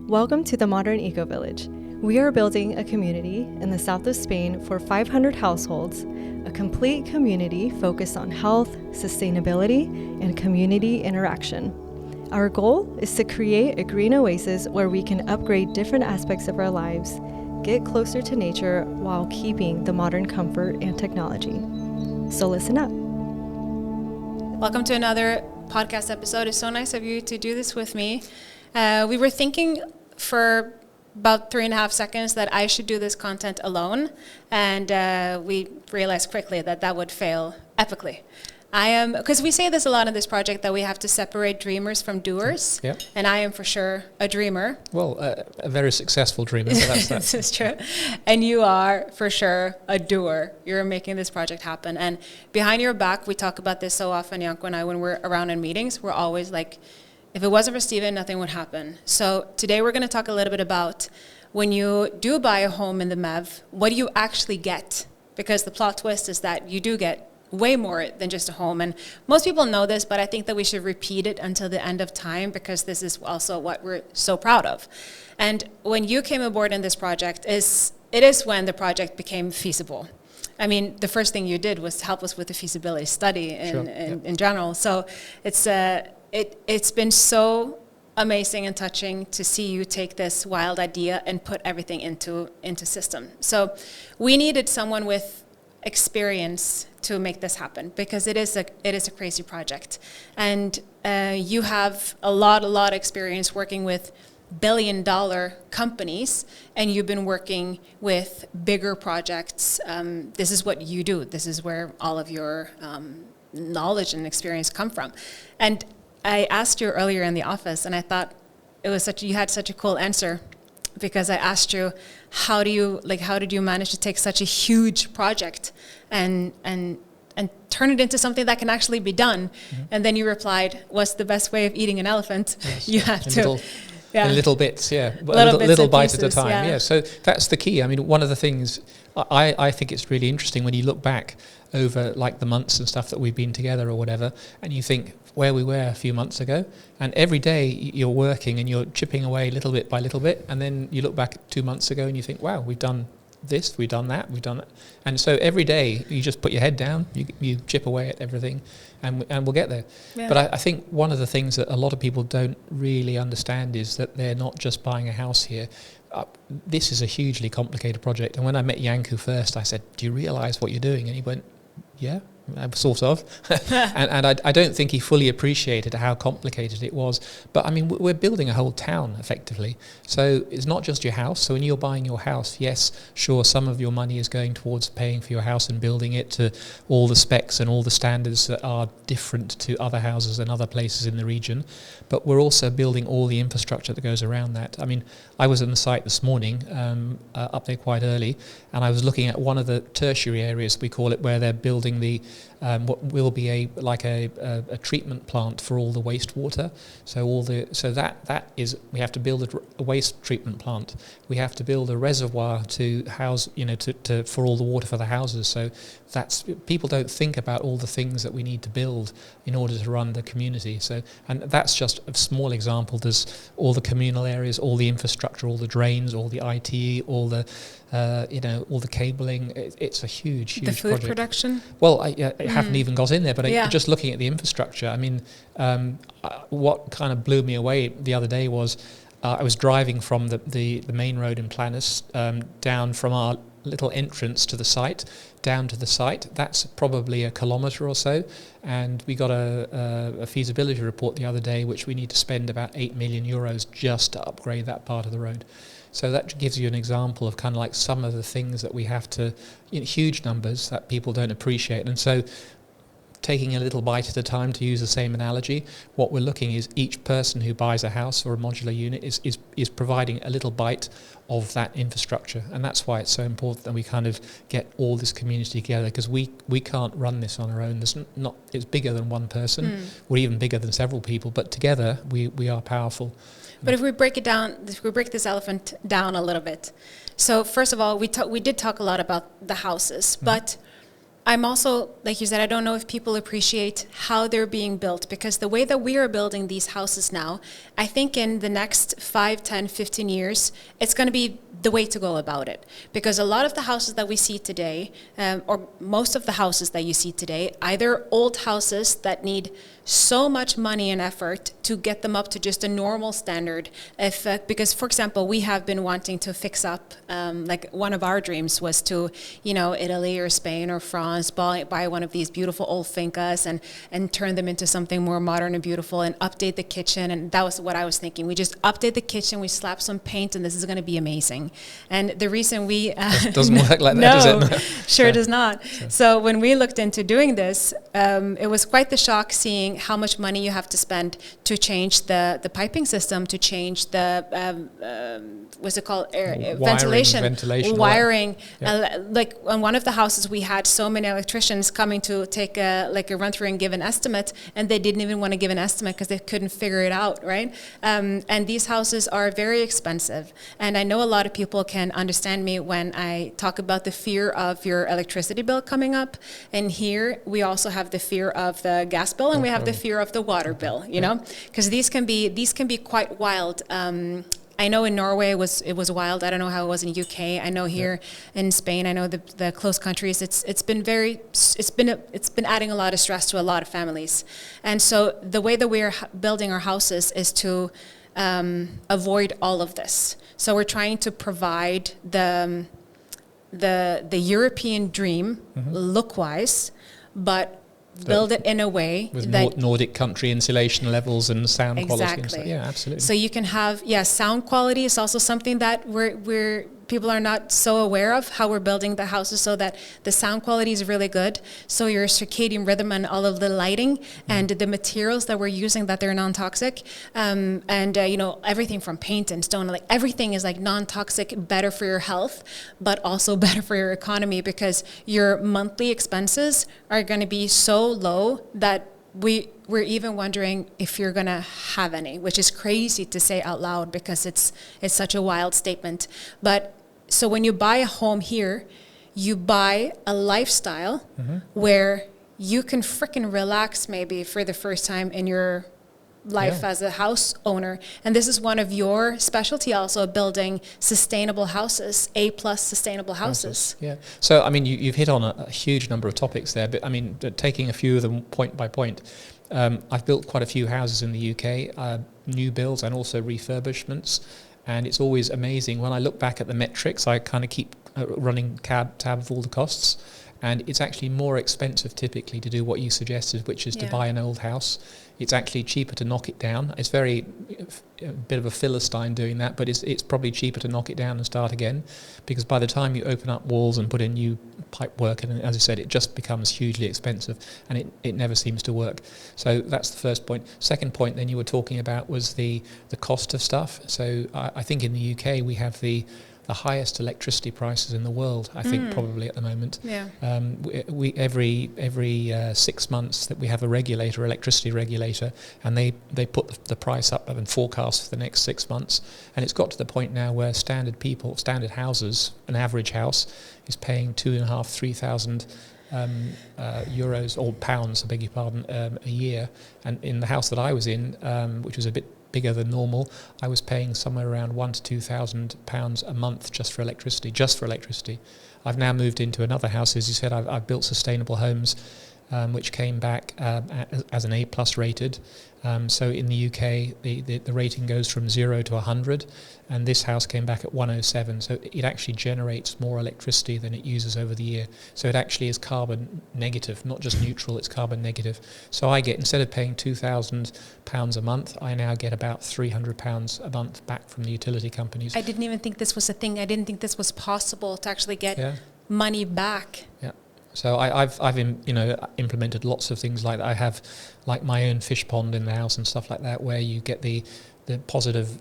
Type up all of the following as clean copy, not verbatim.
Welcome to the Modern Eco Village. We are building a community in the south of Spain for 500 households, a complete community focused on health, sustainability, and community interaction. Our goal is to create a green oasis where we can upgrade different aspects of our lives, get closer to nature while keeping the modern comfort and technology. So listen up. Welcome to another podcast episode. It's so nice of you to do this with me. We were thinking for about 3.5 seconds that I should do this content alone, and we realized quickly that that would fail epically. Because we say this a lot in this project, that we have to separate dreamers from doers, yeah. And I am for sure a dreamer. Well, a very successful dreamer, but that's that. This is true. And you are for sure a doer. You're making this project happen. And behind your back, we talk about this so often, Janko and I, when we're around in meetings, we're always like, if it wasn't for Steven, nothing would happen. So today we're going to talk a little bit about when you do buy a home in the MEV, what do you actually get? Because the plot twist is that you do get way more than just a home. And most people know this, but I think that we should repeat it until the end of time, because this is also what we're so proud of. And when you came aboard in this project, it is when the project became feasible. I mean, the first thing you did was help us with the feasibility study in general. So it's been so amazing and touching to see you take this wild idea and put everything into system. So we needed someone with experience to make this happen, because it is a crazy project, and you have a lot of experience working with billion-dollar companies, and you've been working with bigger projects. This is what you do. This is where all of your knowledge and experience come from. And I asked you earlier in the office, and I thought you had such a cool answer, because I asked you, how did you manage to take such a huge project and turn it into something that can actually be done? Mm-hmm. And then you replied, what's the best way of eating an elephant? Yes, you have to. In little bits, yeah. Little bite pieces, at a time, yeah. So that's the key. I mean, one of the things, I think it's really interesting when you look back over like the months and stuff that we've been together or whatever, and you think where we were a few months ago, and every day you're working and you're chipping away little bit by little bit, and then you look back at 2 months ago and you think, wow, we've done this, we've done that, we've done it. And so every day you just put your head down, you chip away at everything, and we'll get there. Yeah. But I think one of the things that a lot of people don't really understand is that they're not just buying a house here. This is a hugely complicated project. And when I met Janko first, I said, do you realise what you're doing? And he went, yeah. Sort of. and I don't think he fully appreciated how complicated it was. But I mean, we're building a whole town effectively. So it's not just your house. So when you're buying your house, yes, sure, some of your money is going towards paying for your house and building it to all the specs and all the standards that are different to other houses and other places in the region. But we're also building all the infrastructure that goes around that. I mean, I was on the site this morning, up there quite early, and I was looking at one of the tertiary areas, we call it, where they're building the what will be a treatment plant for all the wastewater. So that is, we have to build a waste treatment plant. We have to build a reservoir to house, for all the water for the houses. So people don't think about all the things that we need to build in order to run the community. So, and that's just a small example. There's all the communal areas, all the infrastructure, all the drains, all the IT, all the all the cabling. It's a huge the food project. Production. Well, I haven't even got in there, but just looking at the infrastructure, I mean, what kind of blew me away the other day was I was driving from the main road in Planes down from our little entrance to the site, down to the site. That's probably a kilometre or so, and we got a feasibility report the other day, which we need to spend about 8 million euros just to upgrade that part of the road. So that gives you an example of kind of like some of the things that we have to, huge numbers that people don't appreciate. And so taking a little bite at a time, to use the same analogy, what we're looking is each person who buys a house or a modular unit is providing a little bite of that infrastructure. And that's why it's so important that we kind of get all this community together, because we can't run this on our own. It's bigger than one person, or even bigger than several people, but together we are powerful. But if we break this elephant down a little bit. So first of all, we did talk a lot about the houses, but I'm also, like you said, I don't know if people appreciate how they're being built, because the way that we are building these houses now, I think in the next 5, 10, 15 years, it's going to be the way to go about it. Because a lot of the houses that we see today, or most of the houses that you see today, either old houses that need so much money and effort to get them up to just a normal standard. Because, for example, we have been wanting to fix up, like one of our dreams was to, Italy or Spain or France, buy one of these beautiful old fincas and turn them into something more modern and beautiful and update the kitchen. And that was what I was thinking. We just update the kitchen, we slap some paint, and this is going to be amazing. And the reason we... doesn't work like that, does it? No, sure does not. So when we looked into doing this, it was quite the shock seeing how much money you have to spend to change the piping system, to change the what's it called, ventilation, wiring. Yeah. Like on one of the houses, we had so many electricians coming to take a run through and give an estimate, and they didn't even want to give an estimate because they couldn't figure it out, right? And these houses are very expensive, and I know a lot of people can understand me when I talk about the fear of your electricity bill coming up. And here we also have the fear of the gas bill, and we have the fear of the water bill, you know, because these can be quite wild. I know in Norway it was wild. I don't know how it was in UK. I know here in Spain, I know the close countries. It's been adding a lot of stress to a lot of families. And so the way that we are building our houses is to avoid all of this. So we're trying to provide the European dream look-wise, but build it in a way with that Nordic country insulation levels and sound quality. Exactly. Yeah, absolutely. So you can have, sound quality is also something that we're people are not so aware of, how we're building the houses so that the sound quality is really good. So your circadian rhythm and all of the lighting and the materials that we're using, that they're non-toxic, and everything from paint and stone, like everything is like non-toxic, better for your health, but also better for your economy, because your monthly expenses are going to be so low that we're even wondering if you're going to have any, which is crazy to say out loud because it's such a wild statement. But so when you buy a home here, you buy a lifestyle where you can freaking relax maybe for the first time in your life as a house owner. And this is one of your specialty also, building sustainable houses, A+ sustainable houses. Yeah. So, I mean, you've hit on a huge number of topics there, but I mean, taking a few of them point by point, I've built quite a few houses in the UK, new builds and also refurbishments. And it's always amazing. When I look back at the metrics, I kind of keep running tab of all the costs. And it's actually more expensive typically to do what you suggested, which is to buy an old house. It's actually cheaper to knock it down. It's a bit of a Philistine doing that, but it's probably cheaper to knock it down and start again, because by the time you open up walls and put in new pipe work, and as I said, it just becomes hugely expensive, and it never seems to work. So that's the first point. Second point then you were talking about was the cost of stuff. So I think in the UK we have the highest electricity prices in the world, I think, probably at the moment. Yeah. We every 6 months that we have a electricity regulator, and they put the price up and forecast for the next 6 months. And it's got to the point now where standard houses, an average house, is paying 2,500-3,000 euros or pounds, I beg your pardon, a year. And in the house that I was in, which was a bit bigger than normal, I was paying somewhere around £1,000 to £2,000 a month just for electricity. I've now moved into another house, as you said. I've built sustainable homes, which came back as an A+ rated. So in the UK, the rating goes from 0 to 100, and this house came back at 107. So it actually generates more electricity than it uses over the year. So it actually is carbon negative, not just neutral, it's carbon negative. So I get, instead of paying £2,000 a month, I now get about £300 a month back from the utility companies. I didn't even think this was a thing. I didn't think this was possible to actually get money back. Yeah. So I've implemented lots of things like that. I have like my own fish pond in the house and stuff like that, where you get the positive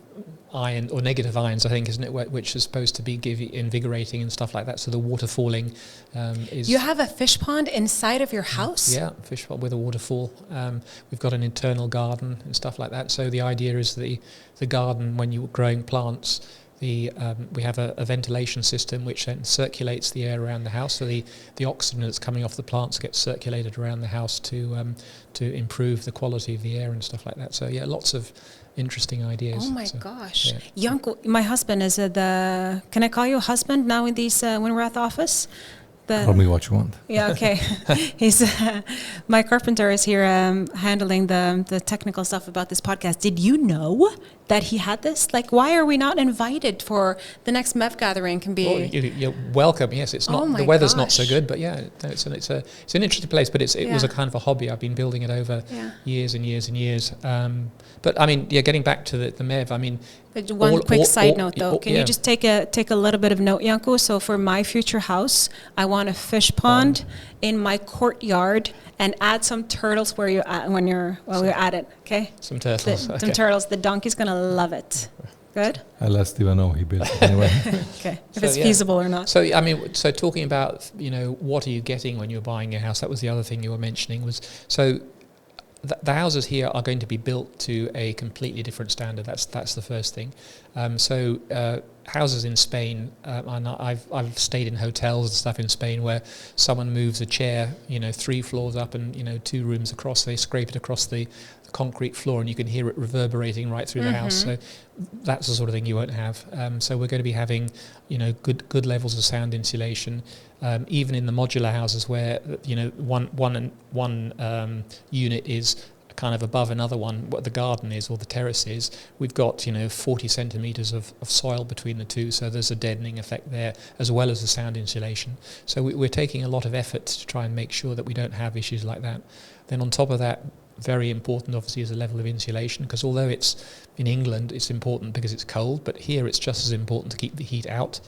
ion or negative ions, I think, isn't it, which is supposed to be invigorating and stuff like that. So the water falling is... You have a fish pond inside of your house? Yeah, fish pond with a waterfall. We've got an internal garden and stuff like that. So the idea is the garden, when you're growing plants, we have a ventilation system which then circulates the air around the house, so the oxygen that's coming off the plants gets circulated around the house to improve the quality of the air and stuff like that. So yeah, lots of interesting ideas. Oh my so, gosh. yeah. Janko, my husband is can I call you husband now in these when we're at the office? Call me what you want. Yeah, okay. He's my carpenter is here handling the technical stuff about this podcast. Did you know that he had this? Like, why are we not invited for the next MEV gathering? Can be. You're welcome. Yes, it's not. The weather's not so good, but yeah, it's an interesting place. But it was a kind of a hobby. I've been building it over years and years and years. But I mean, getting back to the MEV. I mean, one quick side note though. Can you just take a little bit of note, Janko? So for my future house, I want a fish pond in my courtyard and add some turtles while you're at it. Okay. Some turtles. Some turtles. The donkey's gonna love it. Good. I'll let Steven know he built it anyway. Okay. If it's feasible or not. So I mean, talking about what are you getting when you're buying your house? That was the other thing you were mentioning was so. The houses here are going to be built to a completely different standard. That's the first thing. Houses in Spain, and I've stayed in hotels and stuff in Spain where someone moves a chair, 3 floors up and 2 rooms across. They scrape it across the concrete floor, and you can hear it reverberating right through the house. So that's the sort of thing you won't have. So we're going to be having, good levels of sound insulation. Even in the modular houses where one unit is kind of above another one, what the garden is or the terrace is, we've got 40 centimeters of soil between the two, so there's a deadening effect there as well as the sound insulation. So we're taking a lot of effort to try and make sure that we don't have issues like that. Then on top of that, very important obviously is the level of insulation, because although it's in England it's important because it's cold, but here it's just as important to keep the heat out.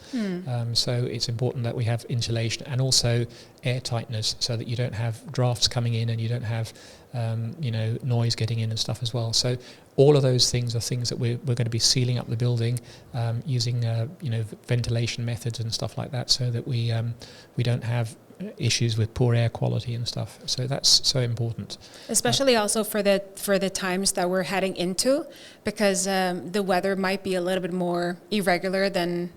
So it's important that we have insulation and also air tightness so that you don't have drafts coming in and you don't have noise getting in and stuff as well. So all of those things are things that we're going to be sealing up the building using ventilation methods and stuff like that, so that we don't have issues with poor air quality and stuff. So that's so important, especially also for the times that we're heading into, because the weather might be a little bit more irregular than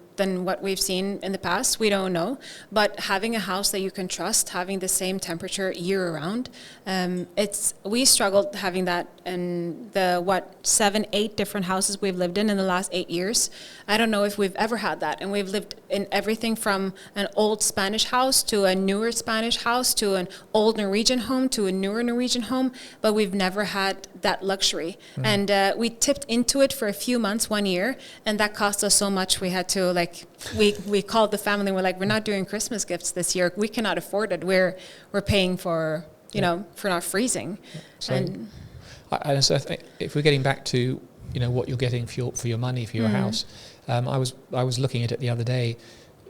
what we've seen in the past. We don't know, but having a house that you can trust, having the same temperature year round, we struggled having that in the 7-8 different houses we've lived in the last 8 years. I don't know if we've ever had that, and we've lived in everything from an old Spanish house to a newer Spanish house to an old Norwegian home to a newer Norwegian home, but we've never had that luxury. And we tipped into it for a few months 1 year, and that cost us so much. We had to we called the family and we're like, we're not doing Christmas gifts this year. We cannot afford it. We're paying for for not freezing. So, so if we're getting back to what you're getting for your money for your house, I was looking at it the other day.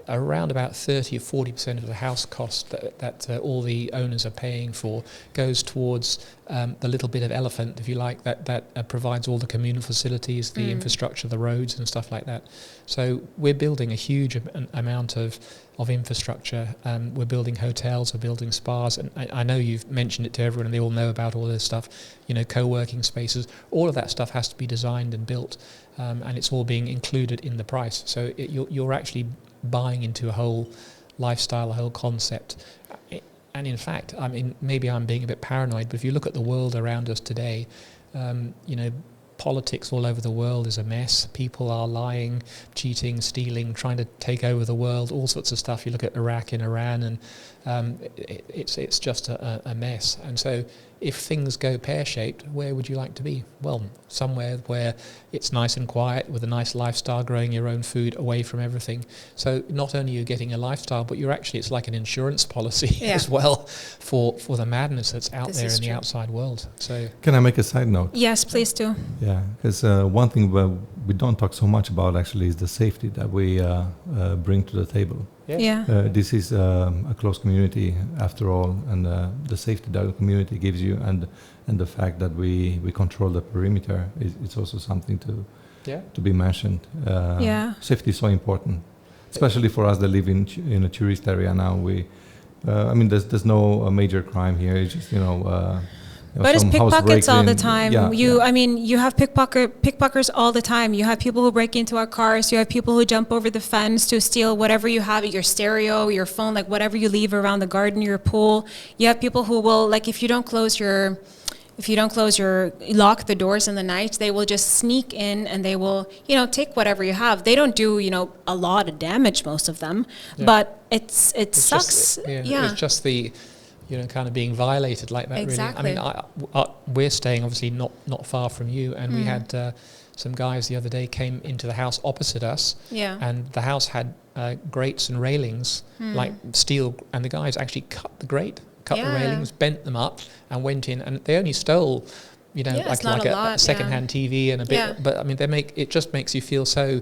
Around about 30 or 40% of the house cost that all the owners are paying for goes towards the little bit of elephant, if you like, that provides all the communal facilities, the infrastructure, the roads and stuff like that. So we're building a huge amount of infrastructure. We're building hotels, we're building spas, and I know you've mentioned it to everyone and they all know about all this stuff, co-working spaces. All of that stuff has to be designed and built, and it's all being included in the price. So you're actually buying into a whole lifestyle, a whole concept. And in fact, I mean, maybe I'm being a bit paranoid, but if you look at the world around us today, politics all over the world is a mess. People are lying, cheating, stealing, trying to take over the world, all sorts of stuff. You look at Iraq and Iran, and it's just a mess. And so if things go pear-shaped, where would you like to be? Well, somewhere where it's nice and quiet, with a nice lifestyle, growing your own food, away from everything. So not only are you getting a lifestyle, but it's like an insurance policy as well for the madness that's out there in the outside world. So can I make a side note? Yes, please do. Yeah, because one thing we don't talk so much about actually is the safety that we bring to the table. This is a close community after all, and the safety that the community gives you, and the fact that we control the perimeter it's also something to be mentioned. Safety is so important, especially for us that live in a tourist area now. There's no major crime here. It's just But it's pickpockets all the time. Yeah, I mean, you have pickpockets all the time. You have people who break into our cars. You have people who jump over the fence to steal whatever you have, your stereo, your phone, like whatever you leave around the garden, your pool. You have people who will, like, if you don't lock the doors in the night, they will just sneak in and they will, take whatever you have. They don't do, a lot of damage, most of them, but it sucks. It's just the, kind of being violated like that. Exactly. Really. I mean, we're staying obviously not far from you, and we had some guys the other day came into the house opposite us, and the house had grates and railings, like steel, and the guys actually cut the railings, bent them up, and went in, and they only stole, like a second-hand TV and a bit, but I mean, it just makes you feel so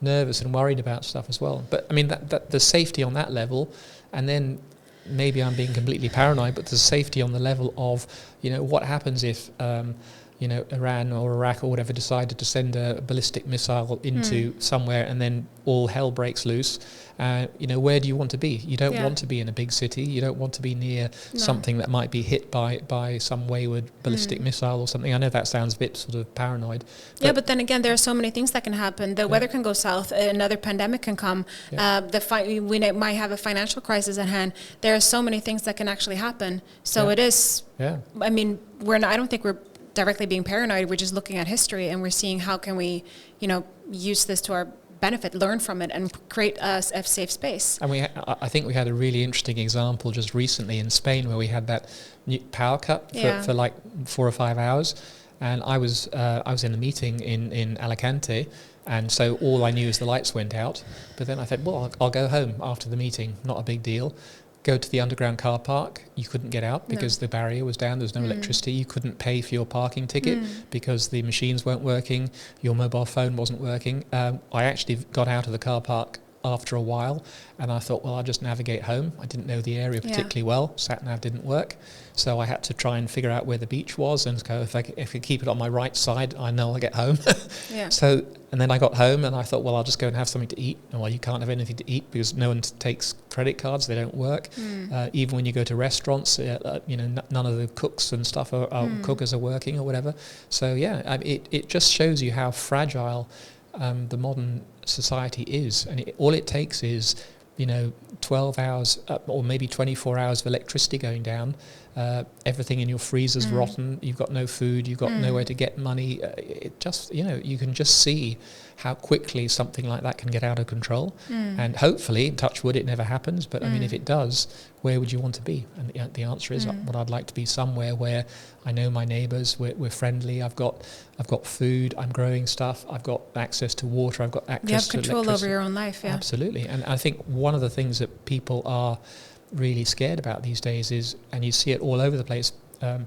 nervous and worried about stuff as well. But I mean, that the safety on that level, and then maybe I'm being completely paranoid, but the safety on the level of, what happens if, Iran or Iraq or whatever decided to send a ballistic missile into somewhere, and then all hell breaks loose. Where do you want to be? You don't want to be in a big city. You don't want to be near something that might be hit by some wayward ballistic missile or something. I know that sounds a bit sort of paranoid. But then again, there are so many things that can happen. The weather can go south. Another pandemic can come. We might have a financial crisis at hand. There are so many things that can actually happen. So it is. Yeah. I mean, I don't think we're directly being paranoid. We're just looking at history and we're seeing how can we, use this to our benefit, learn from it, and create a safe space. And I think we had a really interesting example just recently in Spain where we had that power cut for like 4 or 5 hours, and I was in a meeting in Alicante, and so all I knew is the lights went out. But then I thought, well, I'll go home after the meeting, not a big deal. Go to the underground car park, you couldn't get out because the barrier was down, there was no electricity, you couldn't pay for your parking ticket because the machines weren't working, your mobile phone wasn't working. I actually got out of the car park after a while, and I thought, well, I'll just navigate home. I didn't know the area particularly well, sat-nav didn't work, so I had to try and figure out where the beach was, and go, if I keep it on my right side, I know I'll get home. So, and then I got home and I thought, well, I'll just go and have something to eat. And well, you can't have anything to eat because no one takes credit cards, they don't work. Even when you go to restaurants, none of the cooks and stuff cookers are working or whatever. So it just shows you how fragile the modern society is, and all it takes is 12 hours or maybe 24 hours of electricity going down, everything in your freezer's rotten, you've got no food, you've got nowhere to get money. It just, you can just see how quickly something like that can get out of control. And hopefully, touch wood, it never happens, but I mean, if it does, where would you want to be? And the answer is, well, I'd like to be somewhere where I know my neighbours, we're friendly, I've got food, I'm growing stuff, I've got access to water, I've got access to electricity. You have control over your own life, Absolutely. And I think one of the things that people are really scared about these days is, and you see it all over the place,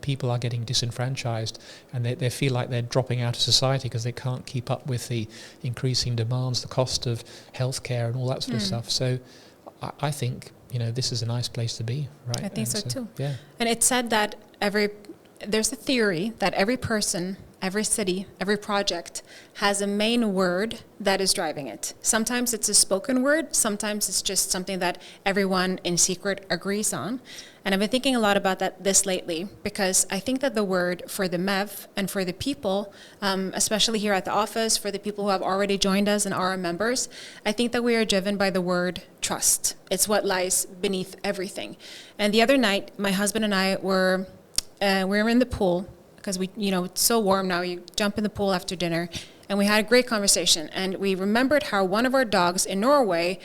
people are getting disenfranchised, and they feel like they're dropping out of society because they can't keep up with the increasing demands, the cost of healthcare and all that sort of stuff. So I think, this is a nice place to be, right? I think so too. Yeah. And it's said that there's a theory that every person, every city, every project has a main word that is driving it. Sometimes it's a spoken word, sometimes it's just something that everyone in secret agrees on. And I've been thinking a lot about this lately, because I think that the word for the MEV and for the people, especially here at the office, for the people who have already joined us and are our members, I think that we are driven by the word trust. It's what lies beneath everything. And the other night, my husband and I were in the pool, because it's so warm now, you jump in the pool after dinner, and we had a great conversation. And we remembered how one of our dogs in Norway,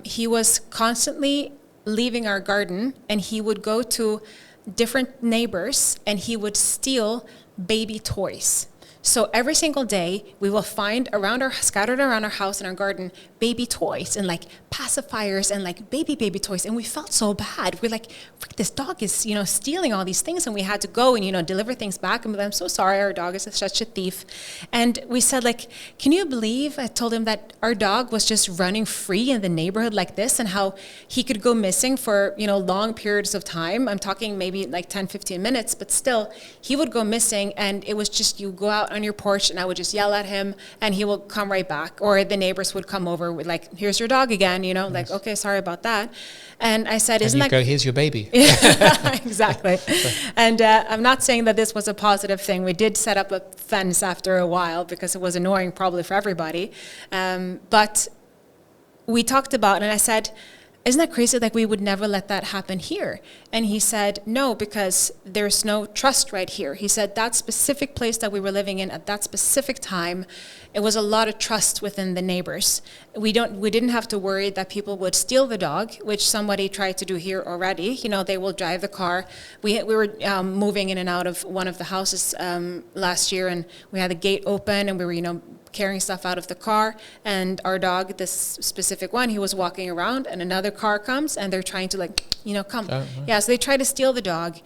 he was constantly leaving our garden, and he would go to different neighbors and he would steal baby toys. So every single day we will find scattered around our house and our garden baby toys and like pacifiers and like baby toys, and we felt so bad. We're like, frick, this dog is stealing all these things, and we had to go and deliver things back, and I'm so sorry, our dog is such a thief. And we said, like, can you believe, I told him that our dog was just running free in the neighborhood like this, and how he could go missing for long periods of time. I'm talking maybe like 10-15 minutes, but still he would go missing, and it was just, you go out out on your porch, and I would just yell at him, and he will come right back. Or the neighbors would come over with like, here's your dog again, you know, like, okay, sorry about that. And I said, isn't that... go, here's your baby. Exactly. And I'm not saying that this was a positive thing. We did set up a fence after a while because it was annoying probably for everybody. But we talked about, and I said, isn't that crazy? Like, we would never let that happen here. And he said, no, because there's no trust right here. He said that specific place that we were living in at that specific time, it was a lot of trust within the neighbors. We didn't have to worry that people would steal the dog, which somebody tried to do here already. You know, they will drive the car. We were moving in and out of one of the houses last year, and we had the gate open, and we were, you know, carrying stuff out of the car, and our dog, this specific one, he was walking around, and another car comes, and they're trying to, like, you know, come. Yeah, so they try to steal the dog,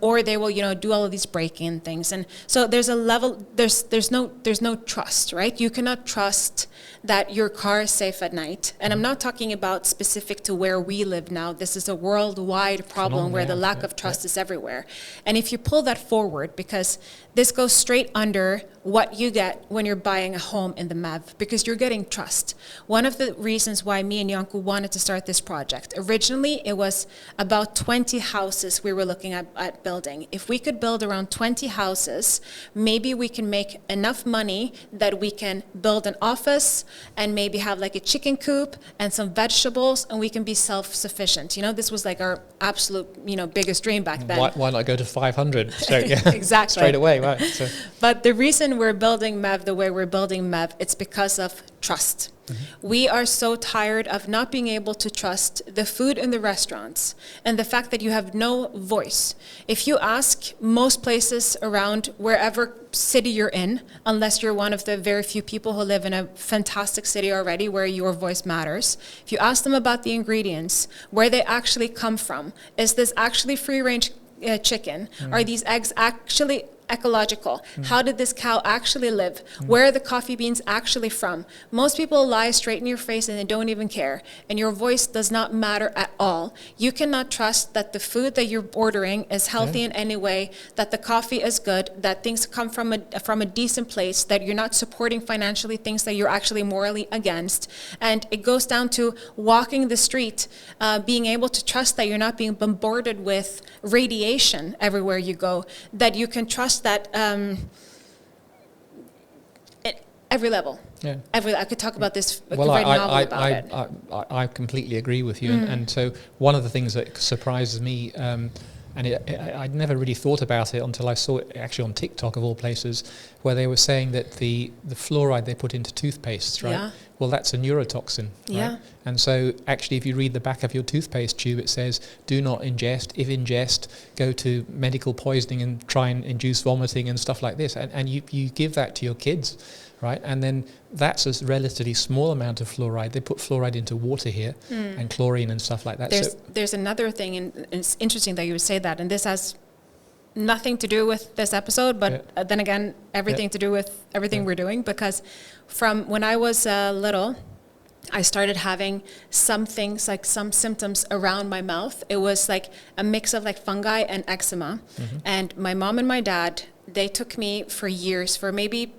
or they will, you know, do all of these break-in things. And so there's a level, there's no trust, right? You cannot trust that your car is safe at night. And I'm not talking about specific to where we live now. This is a worldwide problem where the lack of trust is everywhere. And if you pull that forward, because this goes straight under what you get when you're buying a home in the MEV, because you're getting trust. One of the reasons why me and Janko wanted to start this project, originally it was about 20 houses we were looking at building. If we could build around 20 houses, maybe we can make enough money that we can build an office and maybe have like a chicken coop and some vegetables, and we can be self-sufficient. You know, this was like our absolute, you know, biggest dream back then. Why not go to 500? So, yeah, exactly. Straight away, right. So. But the reason we're building MEV the way we're building MEV, it's because of trust. Mm-hmm. We are so tired of not being able to trust the food in the restaurants and the fact that you have no voice. If you ask most places around wherever city you're in, unless you're one of the very few people who live in a fantastic city already where your voice matters, if you ask them about the ingredients, where they actually come from, is this actually free-range chicken? Are these eggs actually ecological? How did this cow actually live? Where are the coffee beans actually from? Most people lie straight in your face and they don't even care. And your voice does not matter at all. You cannot trust that the food that you're ordering is healthy in any way, that the coffee is good, that things come from a decent place, that you're not supporting financially things that you're actually morally against. And it goes down to walking the street, being able to trust that you're not being bombarded with radiation everywhere you go, that you can trust that at every level. Yeah. I could talk about this. Well, I completely agree with you. And so one of the things that surprises me, and I'd never really thought about it until I saw it actually on TikTok of all places, where they were saying that the fluoride they put into toothpastes, right? Yeah. Well, that's a neurotoxin, right? Yeah. And so actually if you read the back of your toothpaste tube, it says, do not ingest. If ingest, go to medical poisoning and try and induce vomiting and stuff like this. And you give that to your kids, right? And then that's a relatively small amount of fluoride. They put fluoride into water here and chlorine and stuff like that. There's another thing, and it's interesting that you would say that, and this has nothing to do with this episode, but then again, everything to do with everything we're doing, because from when I was little, I started having some things, like some symptoms around my mouth. It was like a mix of like fungi and eczema. And my mom and my dad, they took me for years, for maybe,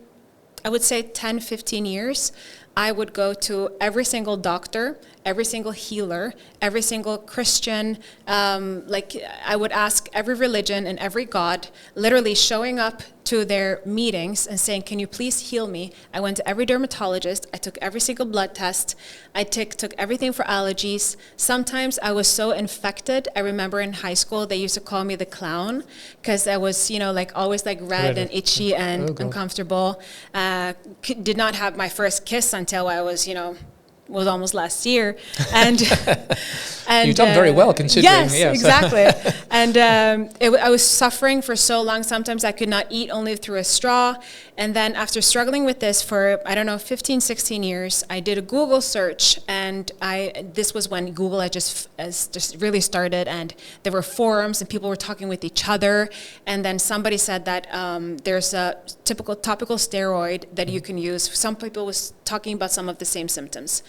I would say 10, 15 years. I would go to every single doctor, every single healer, every single Christian, like I would ask every religion and every God, literally showing up to their meetings and saying, can you please heal me? I went to every dermatologist. I took every single blood test. I took everything for allergies. Sometimes I was so infected. I remember in high school, they used to call me the clown because I was, you know, like always like red and itchy and uncomfortable. Did not have my first kiss until I was, you know, was almost last year, and you've done very well considering. Yes, exactly. And I was suffering for so long. Sometimes I could not eat only through a straw. And then after struggling with this for, I don't know, 15, 16 years, I did a Google search, and and this was when Google had just really started, and there were forums and people were talking with each other, and then somebody said that there's a typical topical steroid that you can use. Some people was talking about some of the same symptoms.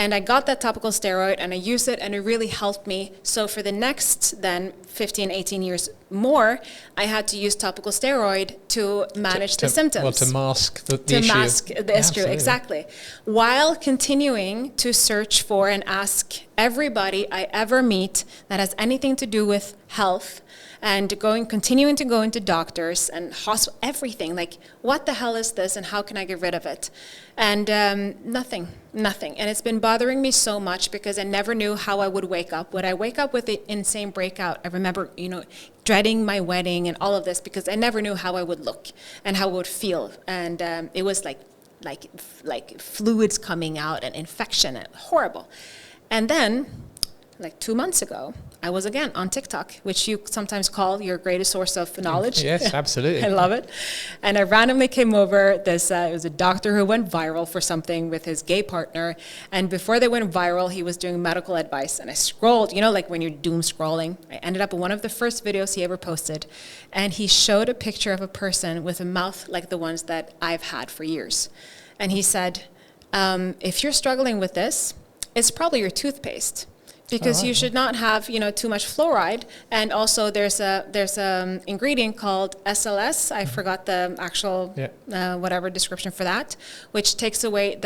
And I got that topical steroid and I used it and it really helped me. So for the next then 15, 18 years more, I had to use topical steroid to manage the symptoms. Well, to mask the issue. To mask the issue, exactly. While continuing to search for and ask everybody I ever meet that has anything to do with health, and continuing to go into doctors and hospital, everything, like, what the hell is this and how can I get rid of it? And nothing. And it's been bothering me so much because I never knew how I would wake up. Would I wake up with an insane breakout? I remember, dreading my wedding and all of this because I never knew how I would look and how I would feel. And it was like fluids coming out and infection, and horrible. And then, like 2 months ago, I was again on TikTok, which you sometimes call your greatest source of knowledge. Yes, absolutely. I love it. And I randomly came over this, it was a doctor who went viral for something with his gay partner. And before they went viral, he was doing medical advice. And I scrolled, like when you're doom scrolling. I ended up in one of the first videos he ever posted. And he showed a picture of a person with a mouth like the ones that I've had for years. And he said, if you're struggling with this, it's probably your toothpaste. Because you should not have, too much fluoride, and also there's a ingredient called SLS. I forgot the actual whatever description for that, which takes away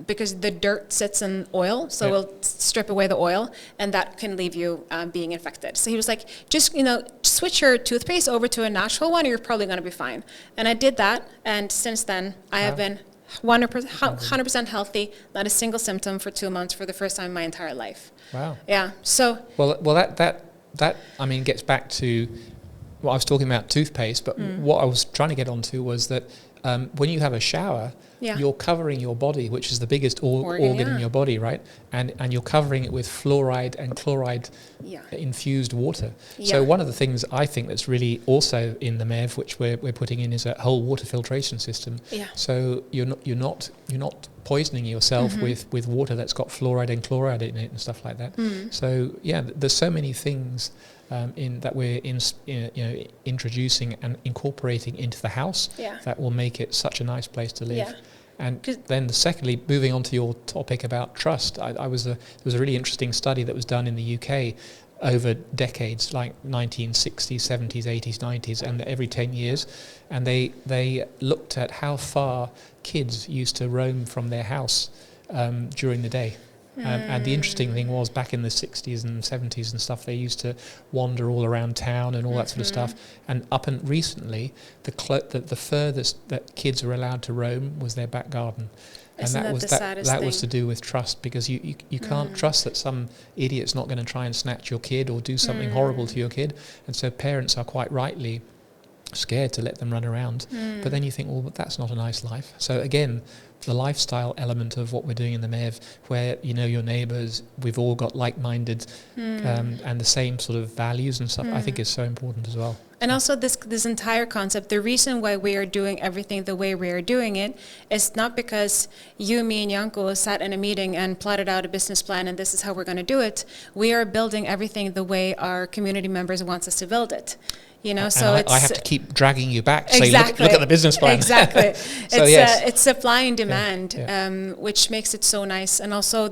because the dirt sits in oil, so it'll strip away the oil, and that can leave you being infected. So he was like, just switch your toothpaste over to a natural one, and you're probably going to be fine. And I did that, and since then I have been 100% healthy, not a single symptom for 2 months for the first time in my entire life. Wow. Yeah. So. Well, that I mean gets back to what I was talking about, toothpaste. But what I was trying to get onto was that when you have a shower, you're covering your body, which is the biggest organ in your body, right? And you're covering it with fluoride and chloride infused water. Yeah. So one of the things I think that's really also in the MEV, which we're putting in, is a whole water filtration system. Yeah. So you're not poisoning yourself with water that's got fluoride and chloride in it and stuff like that. So there's so many things that we're introducing and incorporating into the house that will make it such a nice place to live. Yeah. And then secondly, moving on to your topic about trust, there was a really interesting study that was done in the UK over decades, like 1960s, 70s, 80s, 90s, and every 10 years. And they looked at how far kids used to roam from their house during the day. And the interesting thing was, back in the 60s and 70s and stuff, they used to wander all around town and all that sort of stuff. And up and recently, the furthest that kids were allowed to roam was their back garden. Isn't And that was to do with trust, because you can't trust that some idiot's not going to try and snatch your kid or do something horrible to your kid. And so parents are quite rightly scared to let them run around. But then you think, well, but that's not a nice life. So again, the lifestyle element of what we're doing in the MEV, where your neighbours, we've all got like-minded and the same sort of values and stuff, I think is so important as well. And also this entire concept, the reason why we are doing everything the way we are doing it is not because you, me, and Janko sat in a meeting and plotted out a business plan and this is how we're going to do it. We are building everything the way our community members wants us to build it. So I have to keep dragging you back. So look at the business plan. Exactly. So it's supply and demand, which makes it so nice. And also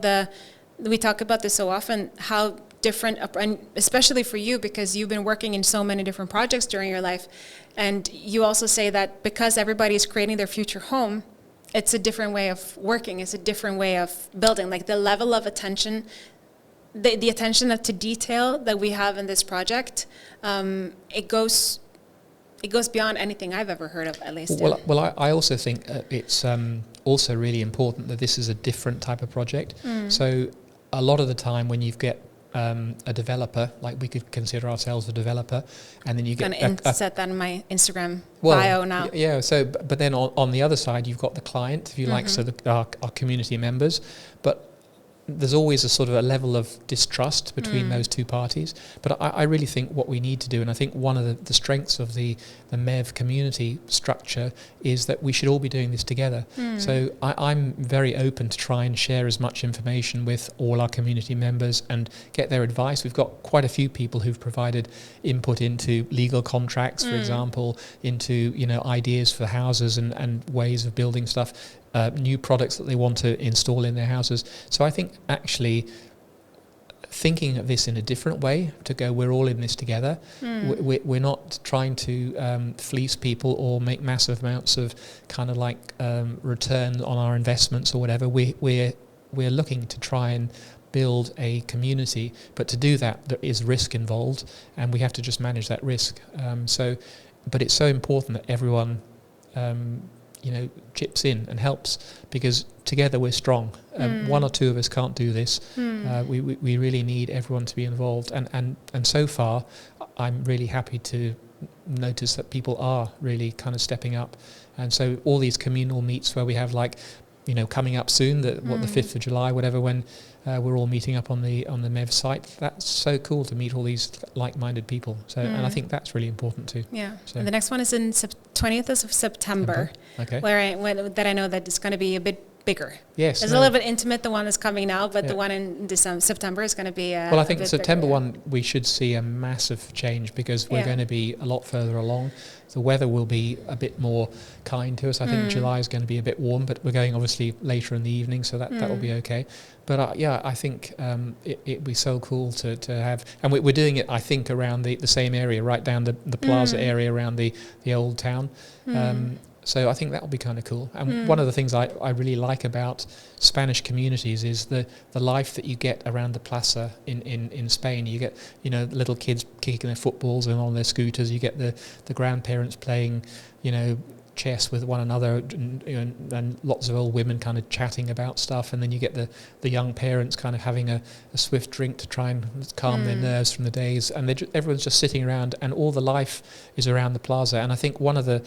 we talk about this so often, how different, and especially for you, because you've been working in so many different projects during your life. And you also say that because everybody is creating their future home, it's a different way of working. It's a different way of building. Like the level of attention, the attention to detail that we have in this project, it goes beyond anything I've ever heard of, at least. Well, I also think it's also really important that this is a different type of project. So a lot of the time when you get a developer, like we could consider ourselves a developer, and then you get... I'm going to set that in my Instagram bio now. Yeah, so, but then on the other side, you've got the client, if you like, so our community members. But there's always a sort of a level of distrust between those two parties. But I really think what we need to do, and I think one of the strengths of the MEV community structure is that we should all be doing this together. So I'm very open to try and share as much information with all our community members and get their advice. We've got quite a few people who've provided input into legal contracts, for example, into, you know, ideas for houses and ways of building stuff. New products that they want to install in their houses. So I think actually thinking of this in a different way, to go, we're all in this together. We're not trying to fleece people or make massive amounts of kind of like return on our investments or whatever. We're looking to try and build a community, but to do that there is risk involved, and we have to just manage that risk. But it's so important that everyone you know, chips in and helps, because together we're strong. One or two of us can't do this. We really need everyone to be involved, and so far I'm really happy to notice that people are really kind of stepping up. And so all these communal meets where we have, like, you know, coming up soon, the 5th of July, whatever, when we're all meeting up on the MEV site. That's so cool to meet all these like-minded people. So, and I think that's really important too. Yeah. So. And the next one is in 20th of September. Okay. Where I know that it's going to be a bit bigger. Yes. It's a little bit intimate, the one that's coming now, but the one in September is going to be well, I think the September bigger. one, we should see a massive change, because we're going to be a lot further along. The weather will be a bit more kind to us. I think July is going to be a bit warm, but we're going obviously later in the evening, so that will be okay. But yeah, I think it'd be so cool to have, and we're doing it, I think, around the same area, right down the plaza area around the old town. So I think that will be kind of cool. And one of the things I really like about Spanish communities is the life that you get around the plaza in Spain. You get, you know, little kids kicking their footballs and on their scooters. You get the grandparents playing, you know, chess with one another, and lots of old women kind of chatting about stuff. And then you get the young parents kind of having a swift drink to try and calm their nerves from the days. And everyone's just sitting around, and all the life is around the plaza. And I think one of the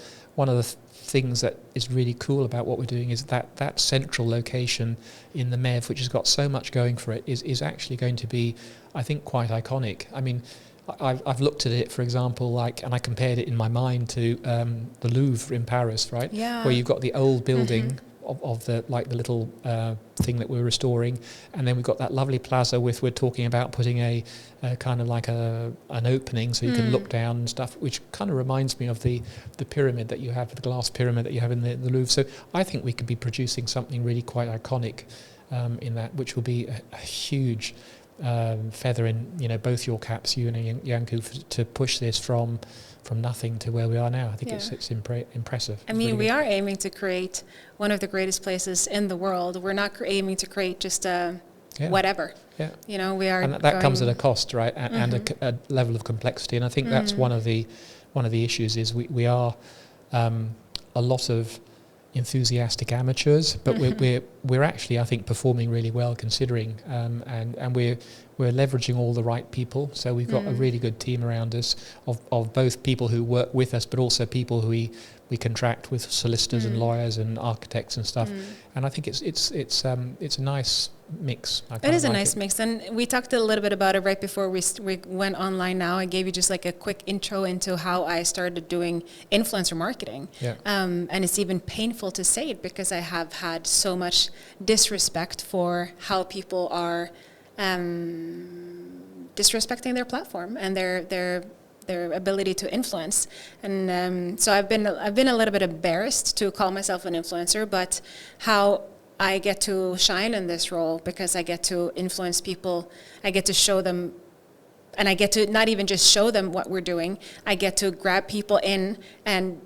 things that is really cool about what we're doing is that central location in the MEV, which has got so much going for it, is actually going to be, I think, quite iconic. I mean, I've looked at it, for example, like, and I compared it in my mind to the Louvre in Paris, right? Yeah. Where you've got the old building of the little thing that we're restoring, and then we've got that lovely plaza with, we're talking about putting a kind of like an opening so you can look down and stuff, which kind of reminds me of the pyramid that you have, the glass pyramid that you have in the Louvre. So I think we could be producing something really quite iconic in that, which will be a huge feather in, you know, both your caps, you and Janku, to push this from nothing to where we are now. I think it's impressive. I mean, we are aiming to create one of the greatest places in the world. We're not aiming to create just whatever. Yeah. You know, we are. And that comes at a cost, right? And a level of complexity. And I think that's one of the issues is we are a lot of enthusiastic amateurs, but we're actually, I think, performing really well considering, and we're leveraging all the right people. So we've got a really good team around us of both people who work with us, but also people who we contract with, solicitors and lawyers and architects and stuff. And I think it's a nice mix. It is a nice mix, and we talked a little bit about it right before we went online. Now I gave you just like a quick intro into how I started doing influencer marketing. Yeah. And it's even painful to say it because I have had so much disrespect for how people are disrespecting their platform and their ability to influence. And so I've been a little bit embarrassed to call myself an influencer, but how I get to shine in this role because I get to influence people. I get to show them, and I get to not even just show them what we're doing. I get to grab people in and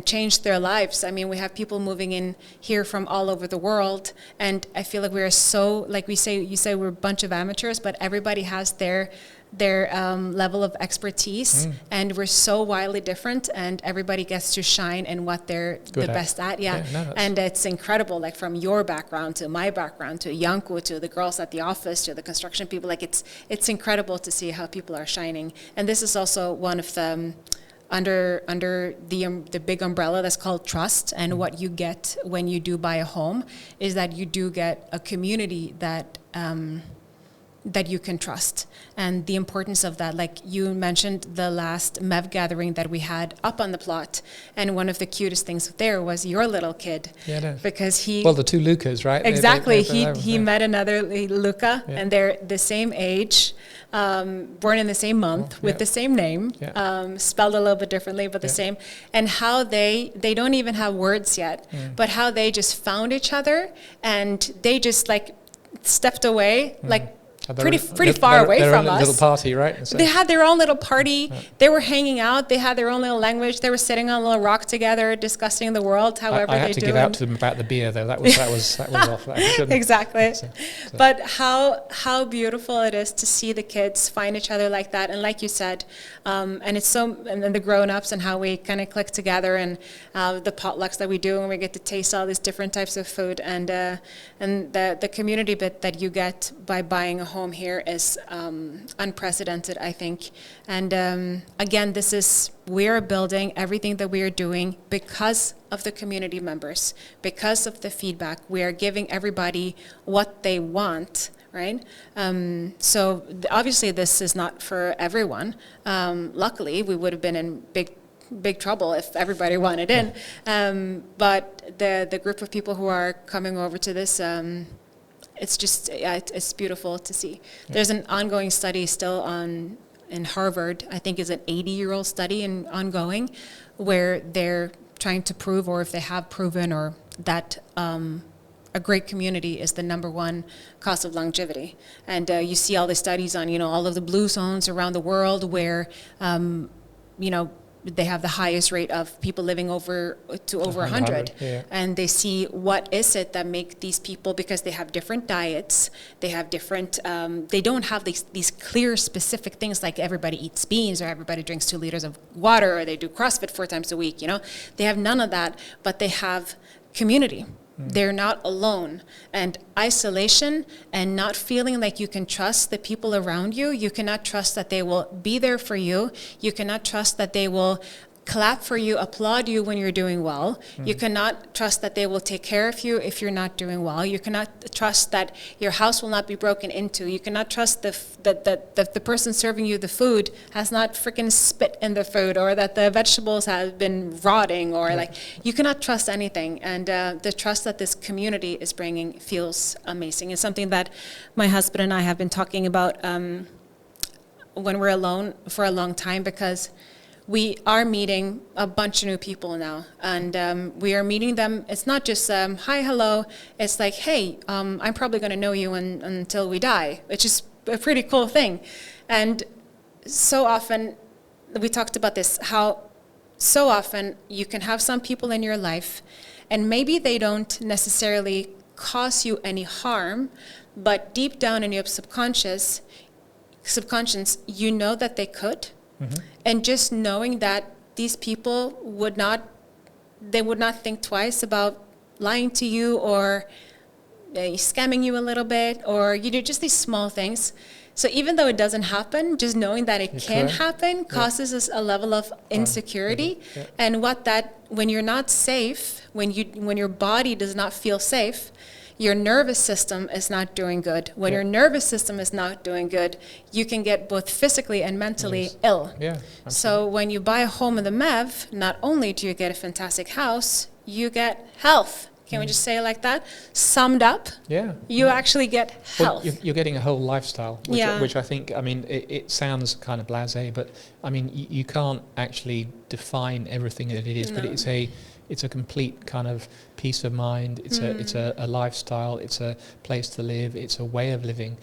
change their lives. I mean, we have people moving in here from all over the world, and I feel like we are so, like you say we're a bunch of amateurs, but everybody has their level of expertise, and we're so wildly different, and everybody gets to shine in what they're the best at. And it's incredible, like from your background to my background to Janku to the girls at the office to the construction people. Like it's incredible to see how people are shining. And this is also one of the under the big umbrella that's called trust. And what you get when you do buy a home is that you do get a community that that you can trust, and the importance of that. Like you mentioned the last MEV gathering that we had up on the plot, and one of the cutest things there was your little kid. Yeah, no. Because the two Lucas, right? Exactly. He met another Luca, and they're the same age, born in the same month, with the same name, spelled a little bit differently, but the same. And how they don't even have words yet, but how they just found each other, and they just like stepped away, like pretty far away from us. Little party, right? So they had their own little party. They were hanging out. They had their own little language. They were sitting on a little rock together, discussing the world. However, I had to give out to them about the beer, though. That was off. Exactly. So. But how beautiful it is to see the kids find each other like that, and like you said, and it's so, and then the grown-ups and how we kind of click together, and the potlucks that we do, and we get to taste all these different types of food, and the community bit that you get by buying a home here is unprecedented, I think. And again, we are building everything that we are doing because of the community members, because of the feedback. We are giving everybody what they want, right? So obviously this is not for everyone. Luckily, we would have been in big trouble if everybody wanted in. But the group of people who are coming over to this, it's just, it's beautiful to see. There's an ongoing study still in Harvard, I think is an 80-year-old study ongoing, where they're trying to prove, or if they have proven, or that a great community is the #1 cause of longevity. And you see all the studies on, all of the blue zones around the world where, they have the highest rate of people living over 100. And they see what is it that make these people, because they have different diets, they have different, they don't have these clear specific things like everybody eats beans, or everybody drinks 2 liters of water, or they do CrossFit 4 times a week, They have none of that, but they have community. They're not alone. And isolation and not feeling like you can trust the people around you. You cannot trust that they will be there for you. You cannot trust that they will clap for you, applaud you when you're doing well. You cannot trust that they will take care of you if you're not doing well. You cannot trust that your house will not be broken into. You cannot trust that the person serving you the food has not freaking spit in the food, or that the vegetables have been rotting, or you cannot trust anything. And the trust that this community is bringing feels amazing. It's something that my husband and I have been talking about when we're alone for a long time, because we are meeting a bunch of new people now, and we are meeting them. It's not just hi, hello. It's like, hey, I'm probably going to know you until we die, which is a pretty cool thing. And so often, we talked about this, how so often you can have some people in your life, and maybe they don't necessarily cause you any harm, but deep down in your subconscious, you know that they could. And just knowing that these people would not think twice about lying to you, or scamming you a little bit, or just these small things. So even though it doesn't happen, just knowing that it can happen causes us a level of insecurity. And when you're not safe, when your body does not feel safe, your nervous system is not doing good. When your nervous system is not doing good, you can get both physically and mentally ill. So when you buy a home in the MEV, not only do you get a fantastic house, you get health. Can we just say it like that? Summed up, you actually get health. Well, you're getting a whole lifestyle, which I think, it sounds kind of blasé, but you can't actually define everything that it is, but it's a complete kind of peace of mind. It's a lifestyle. It's a place to live. It's a way of living.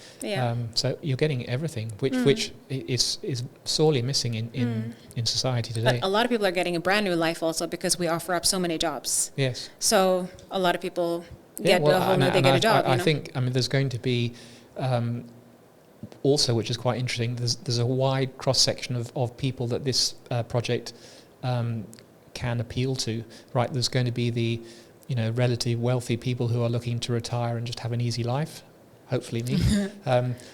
So you're getting everything, which is sorely missing in society today. But a lot of people are getting a brand new life also, because we offer up so many jobs. Yes. So a lot of people get a job. I think there's going to be also, which is quite interesting. There's a wide cross section of people that this project can appeal to, right? There's going to be the relative wealthy people who are looking to retire and just have an easy life, hopefully me.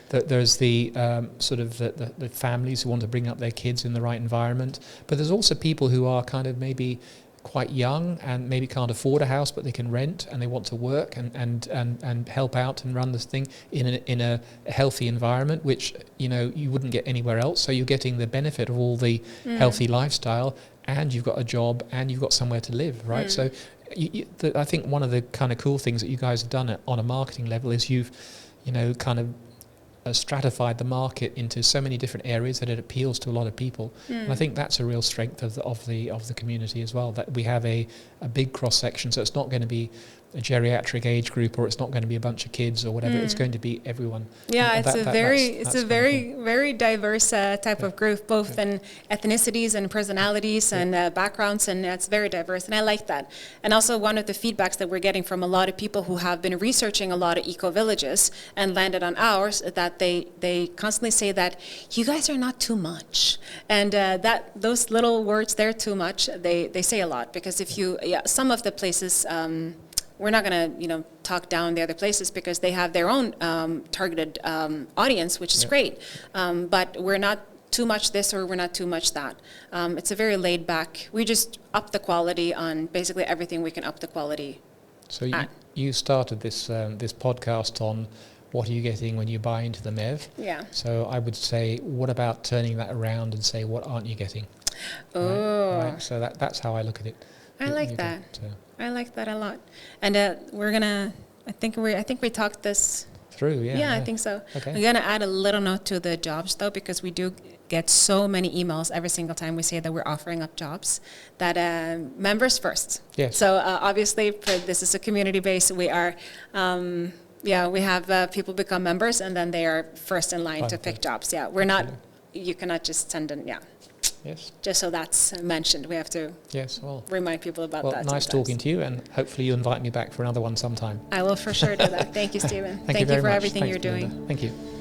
There's the sort of the families who want to bring up their kids in the right environment, but there's also people who are kind of maybe quite young and maybe can't afford a house, but they can rent and they want to work and help out and run this thing in a healthy environment, which you wouldn't get anywhere else. So you're getting the benefit of all the healthy lifestyle, and you've got a job and you've got somewhere to live, right? So I think one of the kind of cool things that you guys have done on a marketing level is you've kind of stratified the market into so many different areas that it appeals to a lot of people. And I think that's a real strength of the community as well, that we have a big cross section. So it's not going to be a geriatric age group, or it's not going to be a bunch of kids or whatever. It's going to be everyone. Yeah, it's a very diverse type of group, both in ethnicities and personalities and backgrounds, and it's very diverse, and I like that. And also, one of the feedbacks that we're getting from a lot of people who have been researching a lot of eco-villages and landed on ours, that they constantly say that you guys are not too much, and that those little words, they're too much, they say a lot, because if you some of the places, we're not going to, talk down the other places because they have their own targeted audience, which is great. But we're not too much this or we're not too much that. It's a very laid back. We just up the quality on basically everything we can up the quality. So you started this this podcast on what are you getting when you buy into the MEV? Yeah. So I would say, what about turning that around and say, what aren't you getting? Oh. Right? So that's how I look at it. I like that. I like that a lot. And we're gonna. I think we talked this through. Yeah, I think so. Okay. We're gonna add a little note to the jobs though, because we do get so many emails every single time we say that we're offering up jobs. That members first. Yes. So obviously, this is a community base. We are. We have people become members, and then they are first in line to pick jobs. Yeah, we're not. You cannot just send in. Yeah. Yes. Just so that's mentioned, we have to remind people about that. Well, nice talking to you, and hopefully you invite me back for another one sometime. I will for sure do that. Thank you, Stephen. Thank you for much. everything Thanks, you're doing. Belinda. Thank you.